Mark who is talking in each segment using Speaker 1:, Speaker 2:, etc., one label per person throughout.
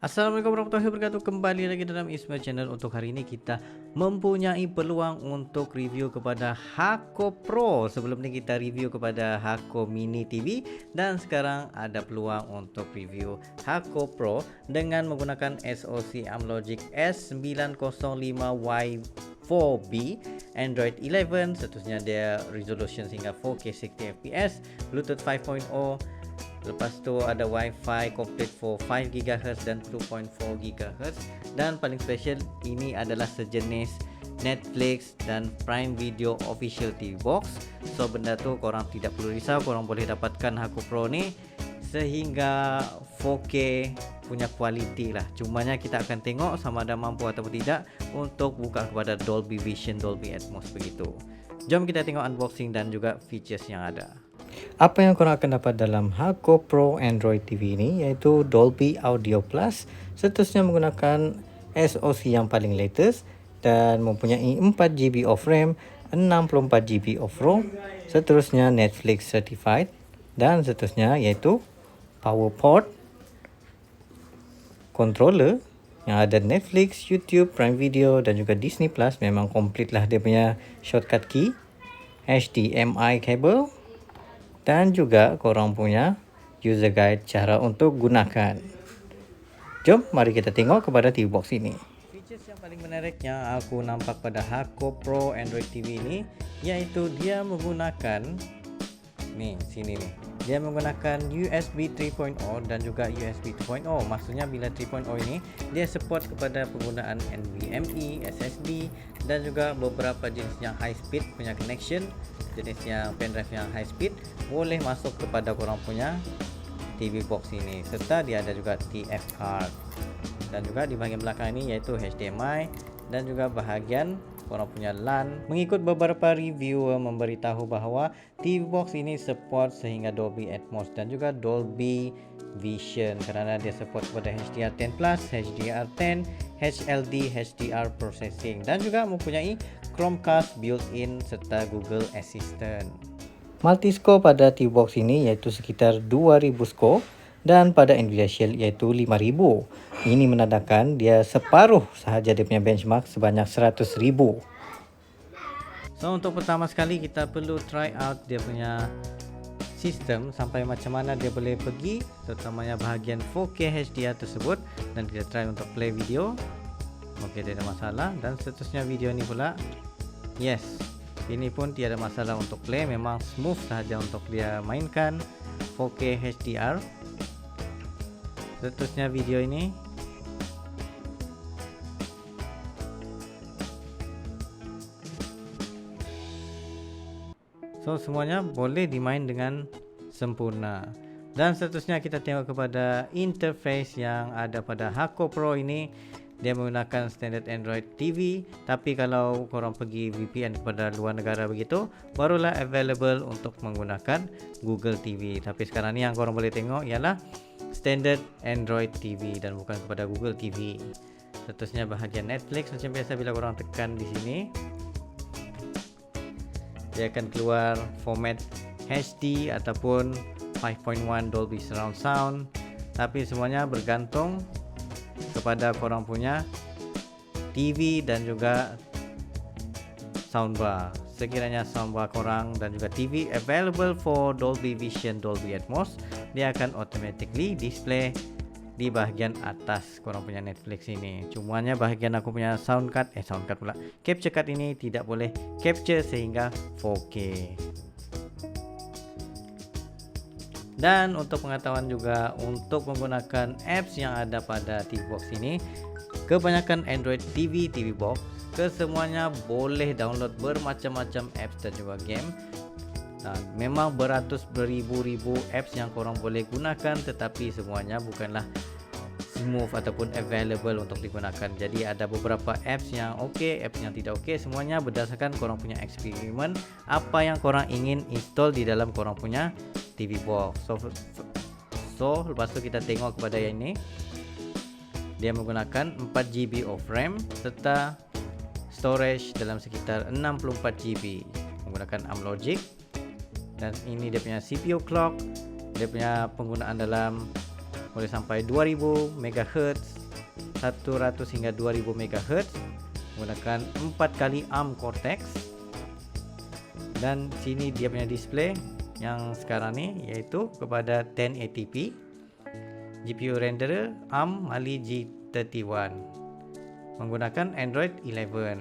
Speaker 1: Assalamualaikum warahmatullahi wabarakatuh. Kembali lagi dalam Ismail Channel. Untuk hari ini kita mempunyai peluang untuk review kepada Hako Pro. Sebelum ni kita review kepada Hako Mini TV, dan sekarang ada peluang untuk review Hako Pro dengan menggunakan SoC Amlogic S905Y4B Android 11. Seterusnya dia resolution hingga 4K 60fps, Bluetooth 5.0. Lepas tu ada Wi-Fi complete for 5 GHz dan 2.4 GHz. Dan paling special, ini adalah sejenis Netflix dan Prime Video Official TV Box. So benda tu korang tidak perlu risau, korang boleh dapatkan Hako Pro ni sehingga 4K punya kualiti lah. Cumanya kita akan tengok sama ada mampu ataupun tidak untuk buka kepada Dolby Vision, Dolby Atmos begitu. Jom kita tengok unboxing dan juga features yang ada. Apa yang korang akan dapat dalam Hako Pro Android TV ini iaitu Dolby Audio Plus, seterusnya menggunakan SoC yang paling latest dan mempunyai 4GB of RAM, 64GB of ROM, seterusnya Netflix certified, dan seterusnya iaitu power port, controller yang ada Netflix, YouTube, Prime Video dan juga Disney Plus. Memang komplit lah dia punya shortcut key, HDMI cable, dan juga korang punya user guide cara untuk gunakan. Jom mari kita tengok kepada TV box ini. Features yang paling menarik yang aku nampak pada Hako Pro Android TV ini iaitu dia menggunakan sini nih. Dia menggunakan USB 3.0 dan juga USB 2.0. Maksudnya bila 3.0 ini dia support kepada penggunaan NVMe, SSD dan juga beberapa jenis yang high speed punya connection. Jenis yang pendrive yang high speed boleh masuk kepada korang punya TV box ini, serta dia ada juga TF card. Dan juga di bahagian belakang ini iaitu HDMI dan juga bahagian korang punya LAN. Mengikut beberapa reviewer memberitahu bahawa TV box ini support sehingga Dolby Atmos dan juga Dolby Vision kerana dia support kepada HDR10+, HDR10, HLD, HDR processing dan juga mempunyai Chromecast built-in serta Google Assistant. Multi-score pada TV box ini iaitu sekitar 2000 score dan pada Nvidia Shield iaitu 5000. Ini menandakan dia separuh sahaja dia punya benchmark sebanyak 100,000. So untuk pertama sekali kita perlu try out dia punya sistem sampai macam mana dia boleh pergi, terutamanya bahagian 4K HDR tersebut, dan kita try untuk play video. Okey, tidak ada masalah. Dan seterusnya video ni pula, yes, ini pun tiada masalah untuk play, memang smooth sahaja untuk dia mainkan 4K HDR. Seterusnya video ini, so semuanya boleh dimain dengan sempurna. Dan seterusnya kita tengok kepada interface yang ada pada Hako Pro ini. Dia menggunakan standard Android TV, tapi kalau korang pergi VPN kepada luar negara begitu, barulah available untuk menggunakan Google TV. Tapi sekarang ni yang korang boleh tengok ialah standard Android TV dan bukan kepada Google TV. Seterusnya bahagian Netflix, macam biasa bila korang tekan di sini, dia akan keluar format HD ataupun 5.1 Dolby Surround Sound. Tapi semuanya bergantung kepada korang punya TV dan juga soundbar. Sekiranya soundbar korang dan juga TV available for Dolby Vision, Dolby Atmos, dia akan automatically display di bahagian atas korang punya Netflix ini. Cumanya bahagian aku punya sound card pula, capture card ini tidak boleh capture sehingga 4K. Dan untuk pengetahuan juga, untuk menggunakan apps yang ada pada TV box ini, kebanyakan Android TV box kesemuanya boleh download bermacam-macam apps dan juga game. Dan memang beribu-ribu apps yang korang boleh gunakan, tetapi semuanya bukanlah smooth ataupun available untuk digunakan. Jadi ada beberapa apps yang okey, apps yang tidak okey. Semuanya berdasarkan korang punya eksperimen, apa yang korang ingin install di dalam korang punya TV box. So lepas tu kita tengok kepada yang ini. Dia menggunakan 4GB of RAM serta storage dalam sekitar 64GB menggunakan Amlogic. Dan ini dia punya CPU clock, dia punya penggunaan dalam boleh sampai 2000 MHz, 100 hingga 2000 MHz, menggunakan 4 kali ARM Cortex. Dan sini dia punya display yang sekarang ni, iaitu kepada 1080p. GPU renderer ARM Mali G31 menggunakan Android 11.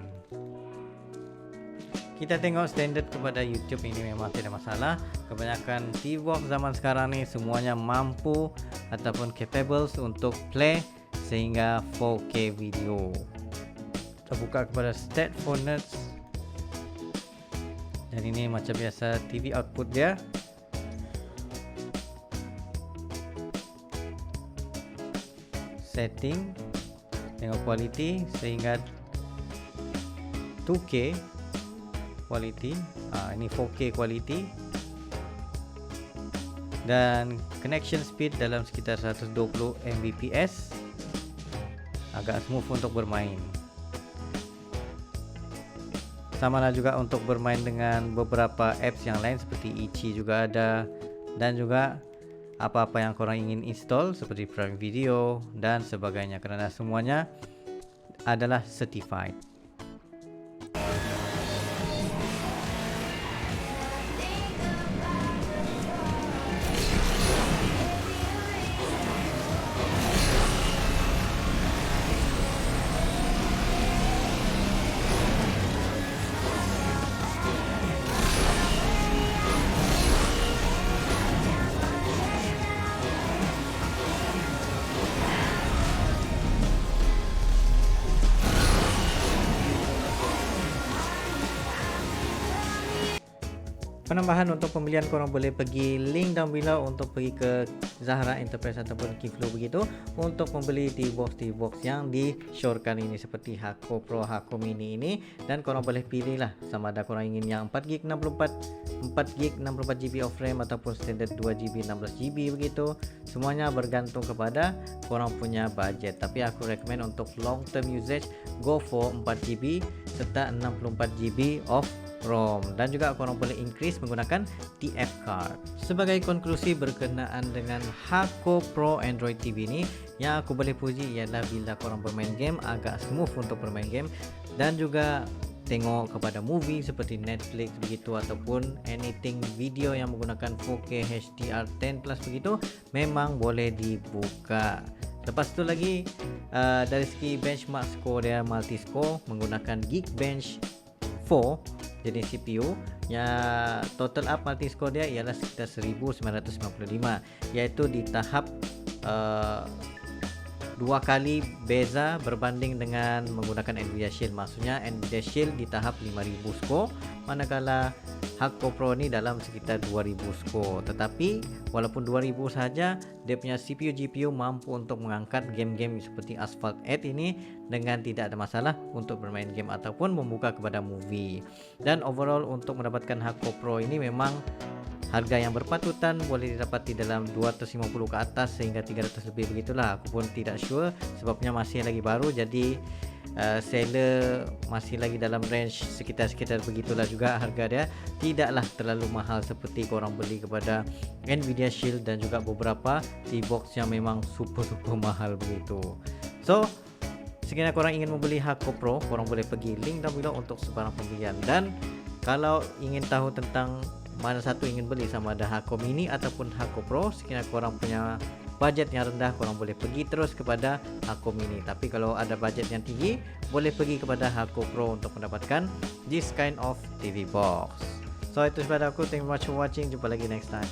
Speaker 1: Kita tengok standard kepada YouTube ini memang tidak masalah. Kebanyakan TV-box zaman sekarang ni semuanya mampu ataupun capable untuk play sehingga 4K video. Kita buka kepada Stat for Nerds. Dan ini macam biasa TV output dia. Setting, tengok quality sehingga 2K quality, ini 4K quality, dan connection speed dalam sekitar 120 Mbps, agak smooth untuk bermain. Sama lah juga untuk bermain dengan beberapa apps yang lain seperti Ichi juga ada, dan juga apa-apa yang korang ingin install seperti Prime Video dan sebagainya, kerana semuanya adalah certified. Penambahan untuk pembelian, korang boleh pergi link down below untuk pergi ke Zahra Enterprise ataupun Keyflow begitu untuk membeli TV-box yang di-shorekan ini seperti Hakko Pro, Hakko Mini ini, dan korang boleh pilih lah sama ada korang ingin yang 4GB 64GB of RAM ataupun standard 2GB 16GB begitu. Semuanya bergantung kepada korang punya budget, tapi aku recommend untuk long term usage go for 4GB serta 64GB of ROM, dan juga korang boleh increase menggunakan TF card. Sebagai konklusi berkenaan dengan Hakko Pro Android TV ini, yang aku boleh puji ialah bila korang bermain game agak smooth untuk bermain game, dan juga tengok kepada movie seperti Netflix begitu ataupun anything video yang menggunakan 4K HDR10+ begitu, memang boleh dibuka. Lepas tu lagi dari segi benchmark score dia multi score menggunakan Geekbench 4 jenis CPU, yang total up multi score dia ialah sekitar 1995, iaitu di tahap 2 kali beza berbanding dengan menggunakan Nvidia Shield. Maksudnya Nvidia Shield di tahap 5000 score, manakala Hakko Pro ni dalam sekitar 2000 score. Tetapi walaupun 2000 saja, dia punya CPU GPU mampu untuk mengangkat game-game seperti Asphalt 8 ini dengan tidak ada masalah untuk bermain game ataupun membuka kepada movie. Dan overall untuk mendapatkan Hakko Pro ini memang harga yang berpatutan, boleh didapati dalam 250 ke atas sehingga 300 lebih begitulah. Aku pun tidak sure sebabnya masih lagi baru, jadi seller masih lagi dalam range sekitar begitulah juga harga dia. Tidaklah terlalu mahal seperti korang beli kepada Nvidia Shield dan juga beberapa T-Box yang memang super mahal begitu. So sekiranya korang ingin membeli Hakko Pro, korang boleh pergi link down below untuk sebarang pembelian. Dan kalau ingin tahu tentang mana satu ingin beli, sama ada Hakko Mini ataupun Hakko Pro, sekiranya korang punya budget yang rendah, korang boleh pergi terus kepada Hakko Mini. Tapi kalau ada budget yang tinggi, boleh pergi kepada Hakko Pro untuk mendapatkan this kind of TV box. So itu daripada aku, thank you much for watching, jumpa lagi next time.